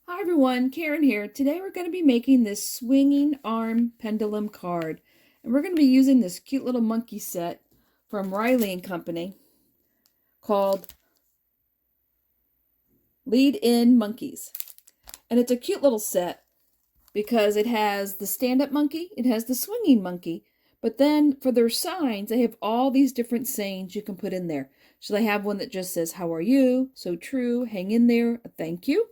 Hi everyone, Karen here. Today we're going to be making this swinging arm pendulum card. And we're going to be using this cute little monkey set from Riley & Company called Lead In Monkeys. And it's a cute little set because it has the stand-up monkey, it has the swinging monkey, but then for their signs, they have all these different sayings you can put in there. So they have one that just says, "How are you? So true, hang in there, a thank you.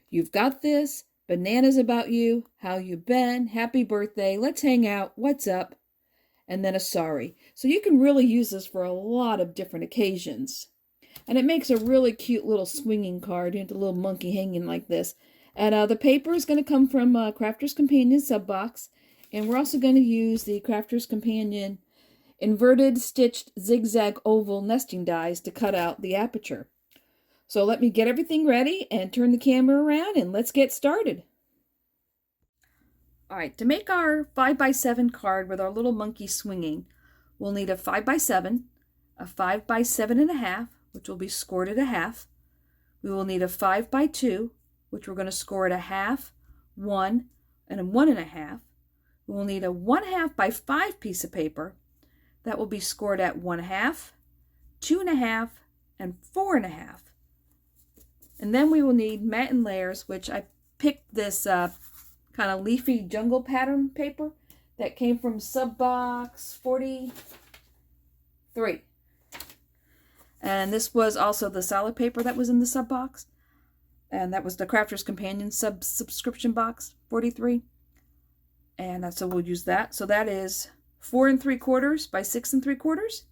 You've got this. Bananas about you. How you been? Happy birthday. Let's hang out. What's up?" And then a sorry. So you can really use this for a lot of different occasions. And it makes a really cute little swinging card. You have the little monkey hanging like this. And the paper is going to come from Crafter's Companion sub-box. And we're also going to use the Crafter's Companion inverted stitched zigzag oval nesting dies to cut out the aperture. So let me get everything ready and turn the camera around and let's get started. All right, to make our 5x7 card with our little monkey swinging, we'll need a 5x7, a 5x7.5, which will be scored at a half. We will need a 5x2, which we're going to score at a half, 1, and a 1.5. We will need a 1/2 by 5 piece of paper. That will be scored at 1/2, 2.5, and 4.5. And then we will need matte layers, which I picked this kind of leafy jungle pattern paper that came from sub box 43. And this was also the solid paper that was in the sub box. And that was the Crafter's Companion subscription box 43. And so we'll use that. So that is 4 3/4 by 6 3/4,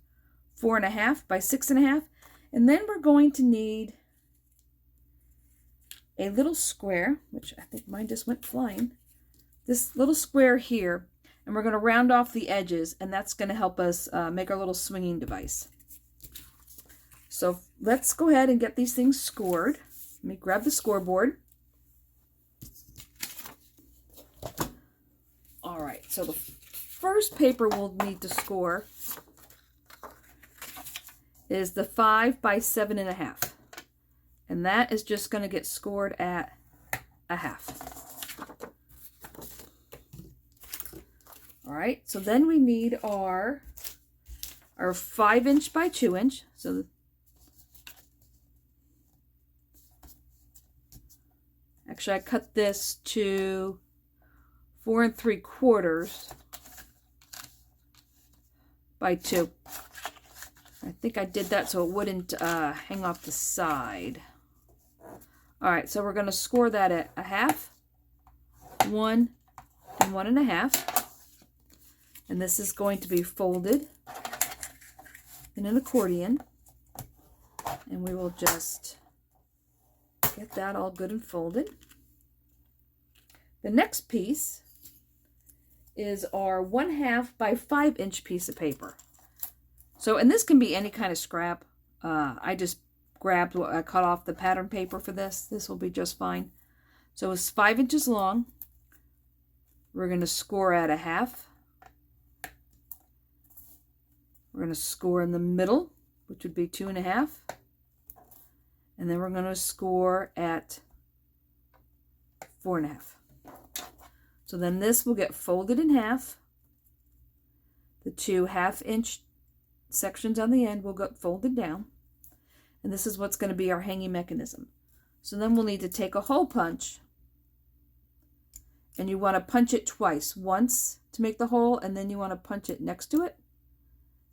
4.5 by 6.5. And then we're going to need a little square, which I think mine just went flying. This little square here, and we're going to round off the edges, and that's going to help us make our little swinging device. So let's go ahead and get these things scored. Let me grab the scoreboard. All right, so the first paper we'll need to score is the 5x7.5. And that is just going to get scored at a half. All right, so then we need our 5" by 2". So actually I cut this to 4 3/4 by 2. I think I did that so it wouldn't hang off the side. All right, so we're going to score that at a half, 1, and 1.5. And this is going to be folded in an accordion. And we will just get that all good and folded. The next piece is our 1/2 by 5" piece of paper. So, and this can be any kind of scrap. I just grabbed what I cut off the pattern paper for this. This will be just fine. So it's 5 inches long. We're going to score at a half. We're going to score in the middle, which would be 2.5. And then we're going to score at 4.5. So then this will get folded in half. The 2 1/2" sections on the end will get folded down. And this is what's going to be our hanging mechanism. So then we'll need to take a hole punch. And you want to punch it twice. Once to make the hole, and then you want to punch it next to it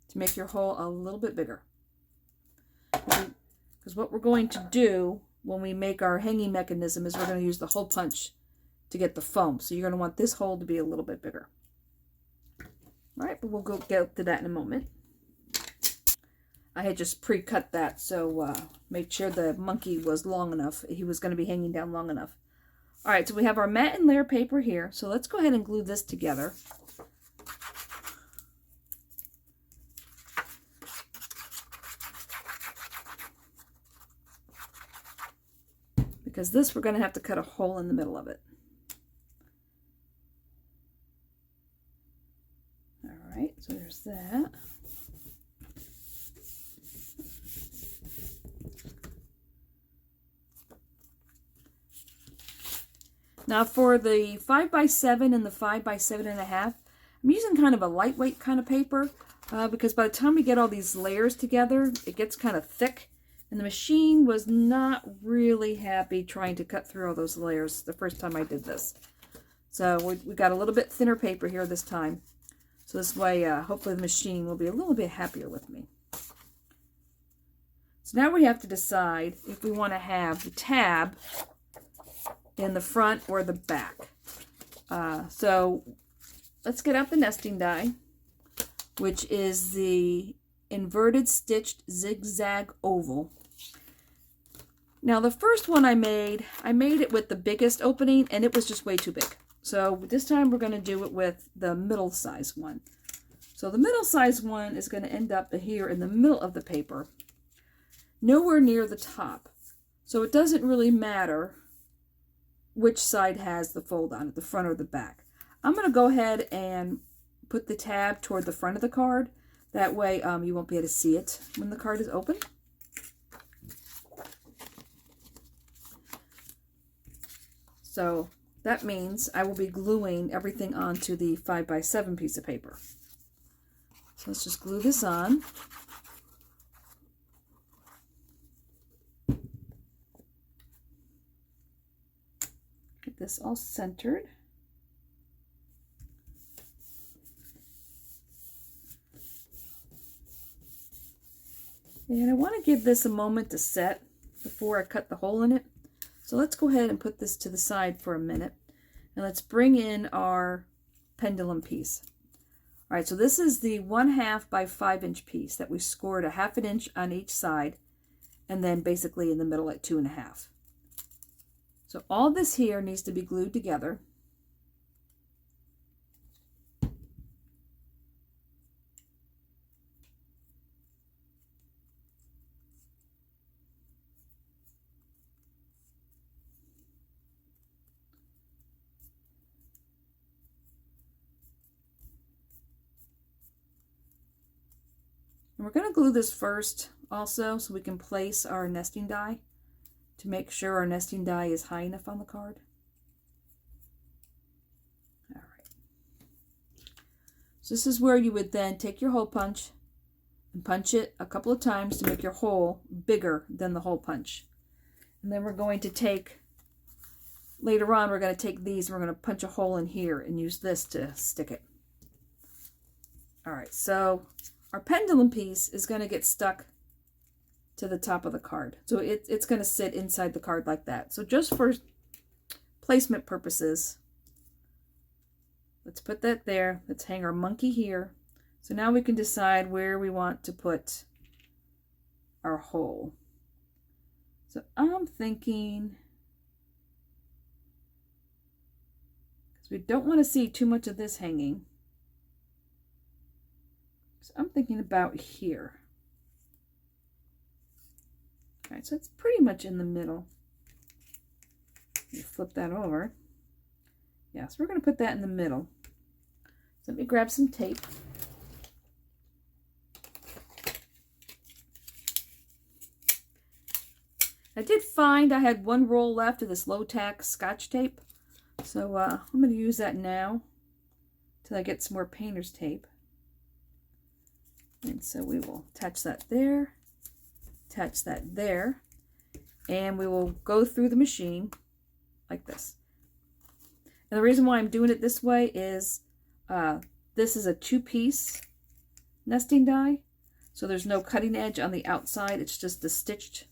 to make your hole a little bit bigger. Because what we're going to do when we make our hanging mechanism is we're going to use the hole punch to get the foam. So you're going to want this hole to be a little bit bigger. All right, but we'll go get to that in a moment. I had just pre-cut that, so made sure the monkey was long enough. He was going to be hanging down long enough. All right, so we have our matte and layer paper here. So let's go ahead and glue this together. Because this, we're going to have to cut a hole in the middle of it. All right, so there's that. Now for the 5x7 and the 5x7.5, I'm using kind of a lightweight kind of paper because by the time we get all these layers together, it gets kind of thick. And the machine was not really happy trying to cut through all those layers the first time I did this. So we got a little bit thinner paper here this time. So this way, hopefully the machine will be a little bit happier with me. So now we have to decide if we want to have the tab in the front or the back. So let's get out the nesting die, which is the inverted stitched zigzag oval. Now the first one I made it with the biggest opening and it was just way too big. So this time we're going to do it with the middle size one. So the middle size one is going to end up here in the middle of the paper, nowhere near the top. So it doesn't really matter which side has the fold on it, the front or the back. I'm going to go ahead and put the tab toward the front of the card. That way you won't be able to see it when the card is open. So that means I will be gluing everything onto the 5x7 piece of paper. So let's just glue this on. Get this all centered. And I want to give this a moment to set before I cut the hole in it. So let's go ahead and put this to the side for a minute. And let's bring in our pendulum piece. All right, so this is the 1/2 by 5 inch piece that we scored 1/2 inch on each side and then basically in the middle at 2.5. So all this here needs to be glued together. And we're going to glue this first also so we can place our nesting die to make sure our nesting die is high enough on the card. All right. So this is where you would then take your hole punch and punch it a couple of times to make your hole bigger than the hole punch. And then we're going to take, later on, we're going to take these and we're going to punch a hole in here and use this to stick it. All right, so our pendulum piece is going to get stuck to the top of the card. So it's going to sit inside the card like that. So just for placement purposes, let's put that there. Let's hang our monkey here. So now we can decide where we want to put our hole. So I'm thinking, because we don't want to see too much of this hanging, so I'm thinking about here. All right, so it's pretty much in the middle. You flip that over. Yeah, so we're going to put that in the middle. So let me grab some tape. I did find I had one roll left of this low-tack Scotch tape. So I'm going to use that now till I get some more painter's tape. And so we will attach that there, attach that there, and we will go through the machine like this. And the reason why I'm doing it this way is this is a 2-piece nesting die, so there's no cutting edge on the outside. It's just the stitched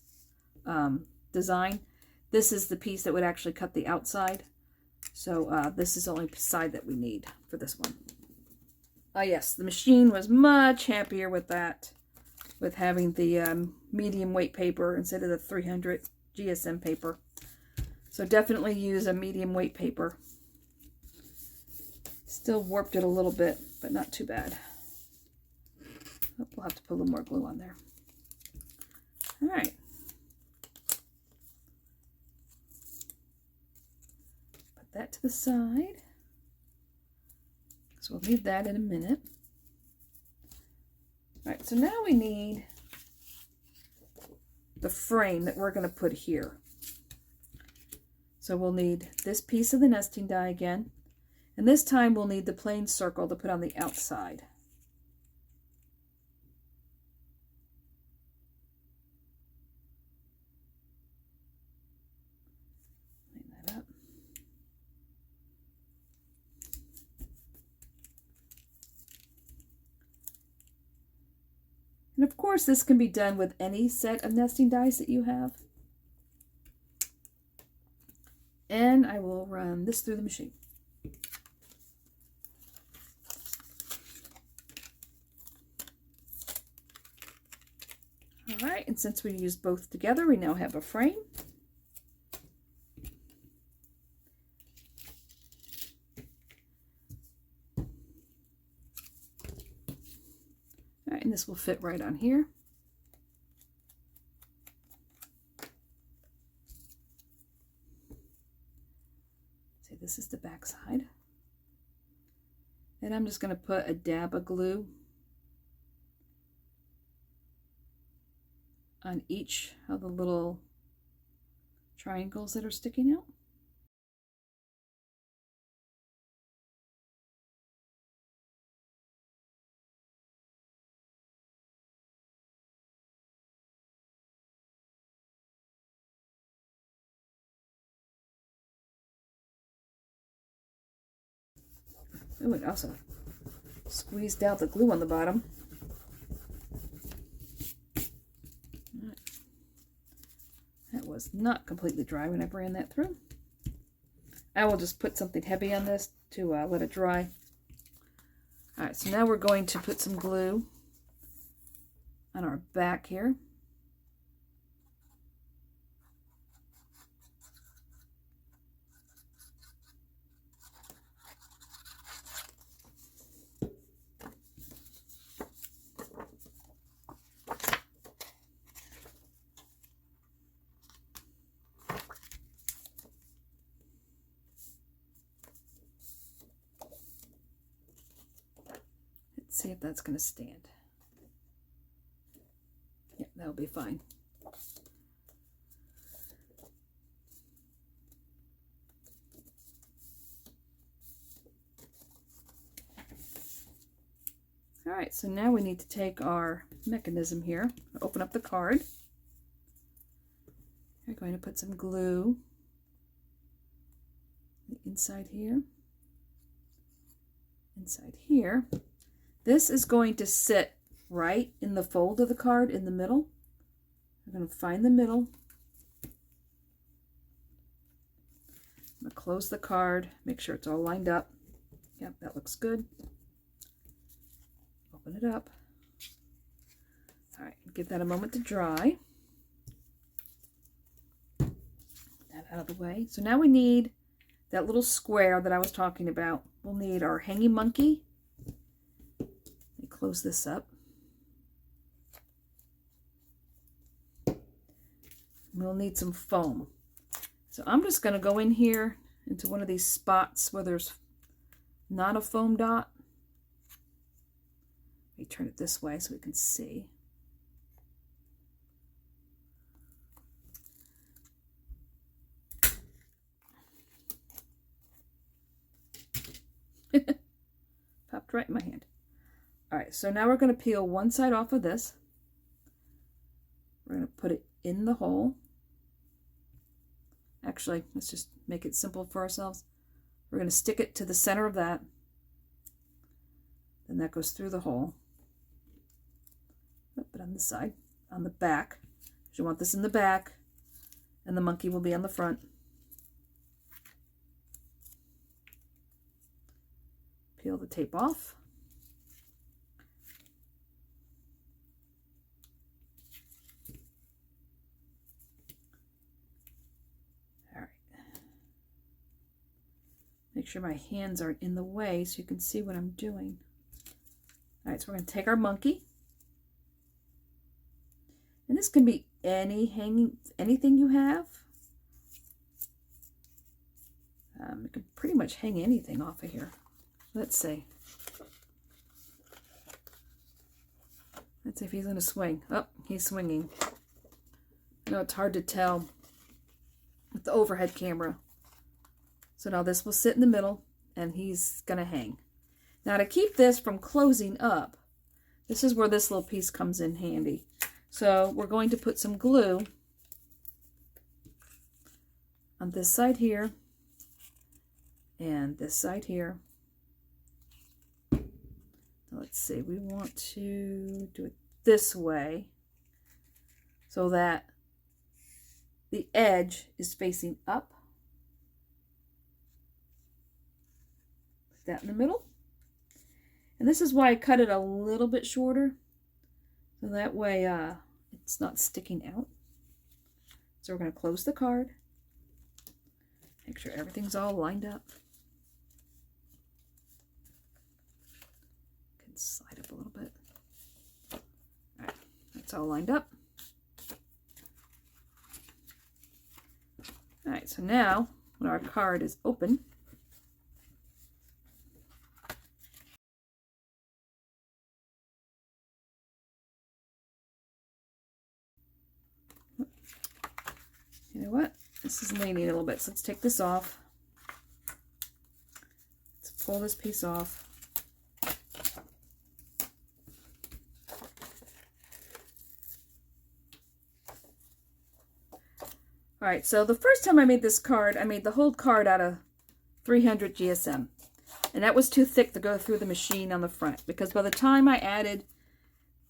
design. This is the piece that would actually cut the outside. So this is the only side that we need for this one. Yes, the machine was much happier with that, with having the medium weight paper instead of the 300 GSM paper. So definitely use a medium weight paper. Still warped it a little bit, but not too bad. We'll have to put a little more glue on there. All right. Put that to the side. So we'll leave that in a minute. All right, so now we need the frame that we're going to put here. So we'll need this piece of the nesting die again. And this time we'll need the plain circle to put on the outside. Clean that up. And of course this can be done with any set of nesting dies that you have. And I will run this through the machine. All right, and since we used both together, we now have a frame. All right, and this will fit right on here. See, this is the back side. And I'm just going to put a dab of glue on each of the little triangles that are sticking out. Oh, it also squeezed out the glue on the bottom. That was not completely dry when I ran that through. I will just put something heavy on this to let it dry. All right, so now we're going to put some glue on our back here. See if that's going to stand. Yeah, that'll be fine. All right, so now we need to take our mechanism here, open up the card. We're going to put some glue inside here, inside here. This is going to sit right in the fold of the card in the middle. I'm going to find the middle. I'm going to close the card, make sure it's all lined up. Yep, that looks good. Open it up. All right, give that a moment to dry. Get that out of the way. So now we need that little square that I was talking about. We'll need our hanging monkey. Close this up. We'll need some foam. So I'm just going to go in here into one of these spots where there's not a foam dot. Let me turn it this way so we can see. Popped right in my hand. All right, so now we're going to peel one side off of this. We're going to put it in the hole. Actually, let's just make it simple for ourselves. We're going to stick it to the center of that. Then that goes through the hole. But on this side, on the back. You want this in the back, and the monkey will be on the front. Peel the tape off. Make sure my hands aren't in the way so you can see what I'm doing. All right, so we're going to take our monkey. And this can be anything you have. You can pretty much hang anything off of here. Let's see. Let's see if he's going to swing. Oh, he's swinging. I know it's hard to tell with the overhead camera. So now this will sit in the middle and he's going to hang. Now to keep this from closing up, this is where this little piece comes in handy. So we're going to put some glue on this side here and this side here. Let's see, we want to do it this way so that the edge is facing up. Put that in the middle. And this is why I cut it a little bit shorter, so that way it's not sticking out. So we're going to close the card. Make sure everything's all lined up. Can slide up a little bit. All right, that's all lined up. All right, so now when our card is open, you know what? This is leaning a little bit, so let's take this off. Let's pull this piece off. All right, so the first time I made this card, I made the whole card out of 300 GSM. And that was too thick to go through the machine on the front, because by the time I added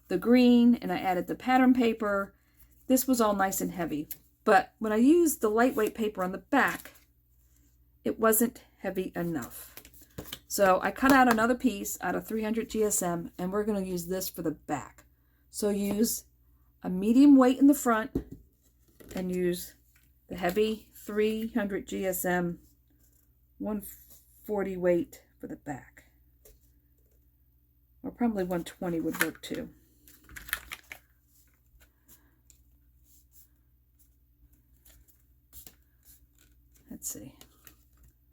the green and I added the pattern paper, this was all nice and heavy. But when I used the lightweight paper on the back, it wasn't heavy enough. So I cut out another piece out of 300 GSM, and we're going to use this for the back. So use a medium weight in the front and use the heavy 300 GSM 140 weight for the back. Or probably 120 would work too. Let's see.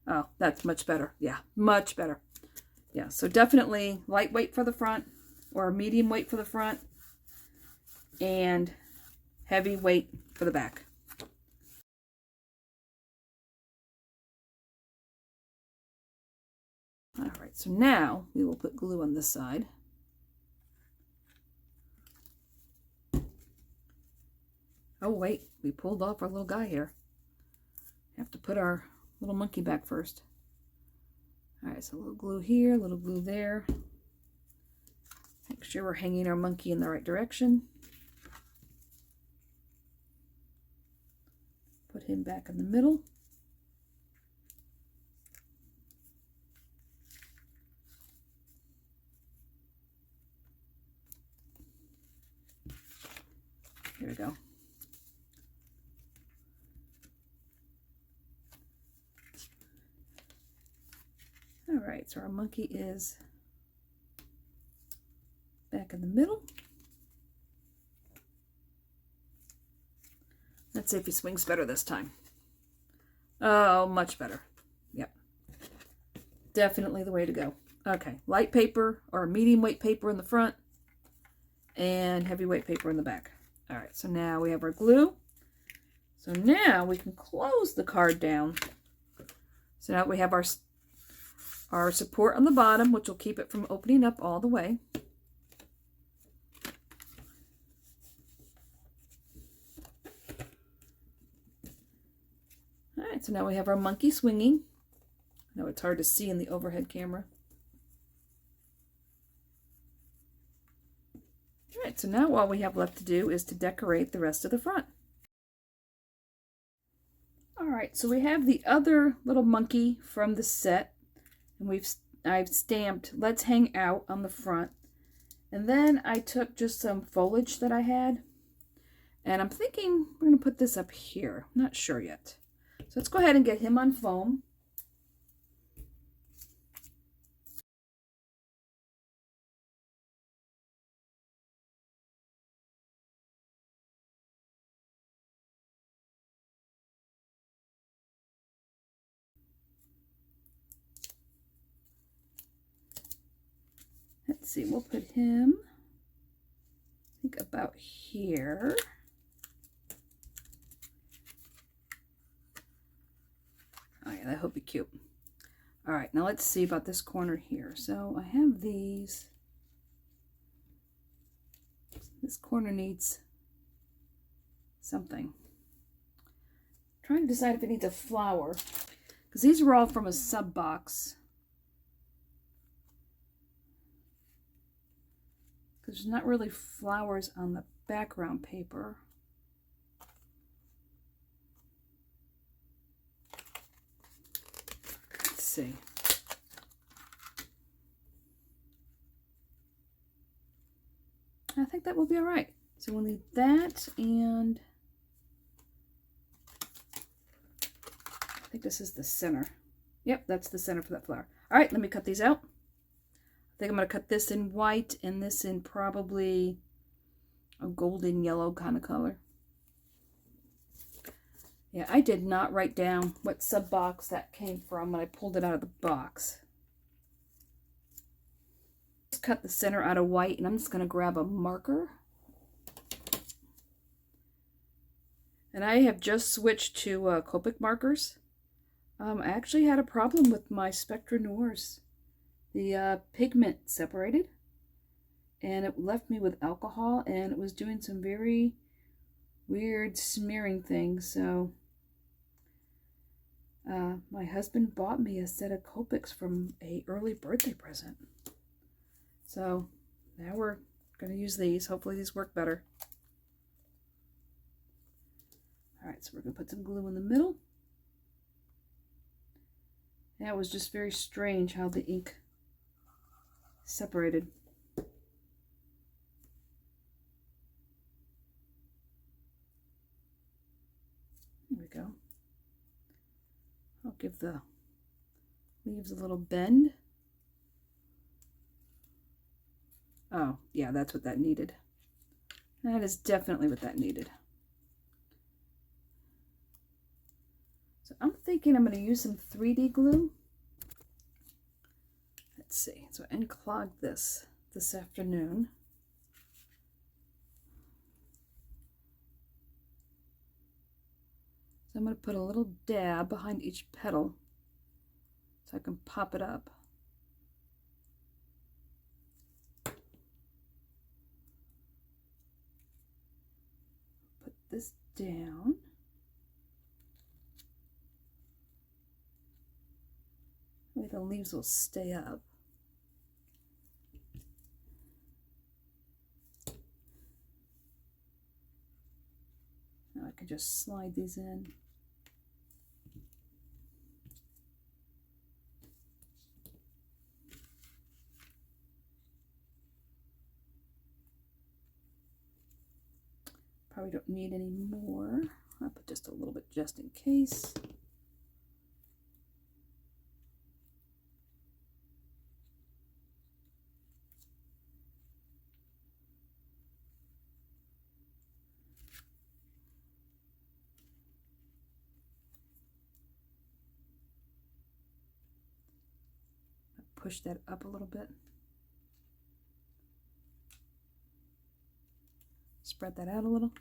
Oh, that's much better. Yeah, much better. Yeah, so definitely lightweight for the front, or medium weight for the front, and heavy weight for the back. All right, so now we will put glue on this side. Oh wait, we pulled off our little guy here. Have to put our little monkey back first. All right, so a little glue here, a little glue there. Make sure we're hanging our monkey in the right direction. Put him back in the middle. Here we go. All right, so our monkey is back in the middle. Let's see if he swings better this time. Oh, much better. Yep. Definitely the way to go. Okay, light paper or medium weight paper in the front and heavyweight paper in the back. All right, so now we have our glue. So now we can close the card down. So now we have our support on the bottom, which will keep it from opening up all the way. All right, so now we have our monkey swinging. I know it's hard to see in the overhead camera. All right, so now all we have left to do is to decorate the rest of the front. All right, so we have the other little monkey from the set, and I've stamped "Let's Hang Out" on the front. And then I took just some foliage that I had, and I'm thinking we're going to put this up here. I'm not sure yet. So let's go ahead and get him on foam. Let's see, we'll put him, I think, about here. Oh yeah, I hope he cute. All right, now let's see about this corner here. So I have these. This corner needs something. I'm trying to decide if it needs a flower, because these are all from a sub box. Because there's not really flowers on the background paper. Let's see. I think that will be all right. So we'll need that, and I think this is the center. Yep, that's the center for that flower. All right, let me cut these out. I think I'm going to cut this in white and this in probably a golden yellow kind of color. Yeah, I did not write down what sub box that came from when I pulled it out of the box. Just cut the center out of white, and I'm just going to grab a marker. And I have just switched to Copic markers. I actually had a problem with my Spectra Noirs. The pigment separated, and it left me with alcohol, and it was doing some very weird smearing things. So my husband bought me a set of Copics from an early birthday present. So now we're going to use these. Hopefully these work better. All right, so we're going to put some glue in the middle. That was just very strange how the ink separated. There we go. I'll give the leaves a little bend. Oh, yeah, that's what that needed. That is definitely what that needed. So I'm thinking I'm going to use some 3D glue. Let's see. So I unclogged this afternoon. So I'm going to put a little dab behind each petal so I can pop it up. Put this down. Maybe the leaves will stay up. Now I can just slide these in. Probably don't need any more. I'll put just a little bit just in case. Push that up a little bit. Spread that out a little.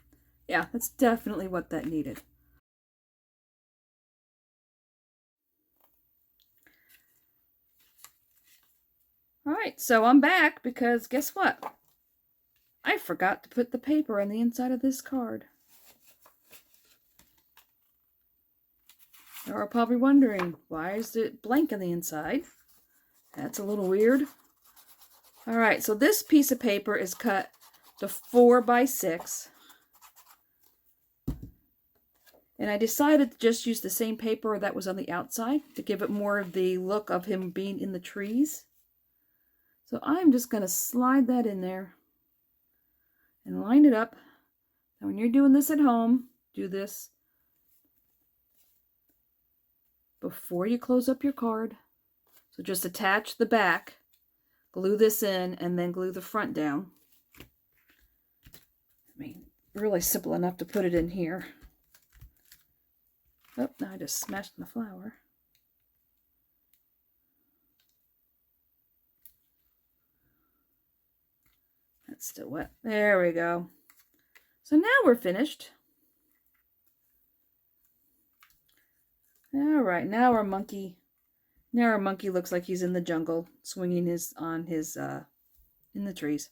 Yeah, that's definitely what that needed. All right, so I'm back because guess what? I forgot to put the paper on the inside of this card. You're probably wondering, why is it blank on the inside? That's a little weird. All right, so this piece of paper is cut to 4 by 6. And I decided to just use the same paper that was on the outside to give it more of the look of him being in the trees. So I'm just going to slide that in there and line it up. Now when you're doing this at home, do this before you close up your card. So just attach the back, glue this in, and then glue the front down. I mean, really simple enough to put it in here. Oh, now I just smashed my flower. That's still wet. There we go. So now we're finished. All right, now our monkey Now our monkey looks like he's in the jungle, swinging in the trees.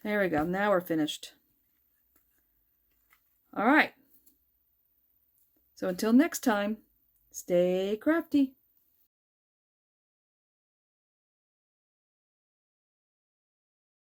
There we go. Now we're finished. All right. So until next time, stay crafty.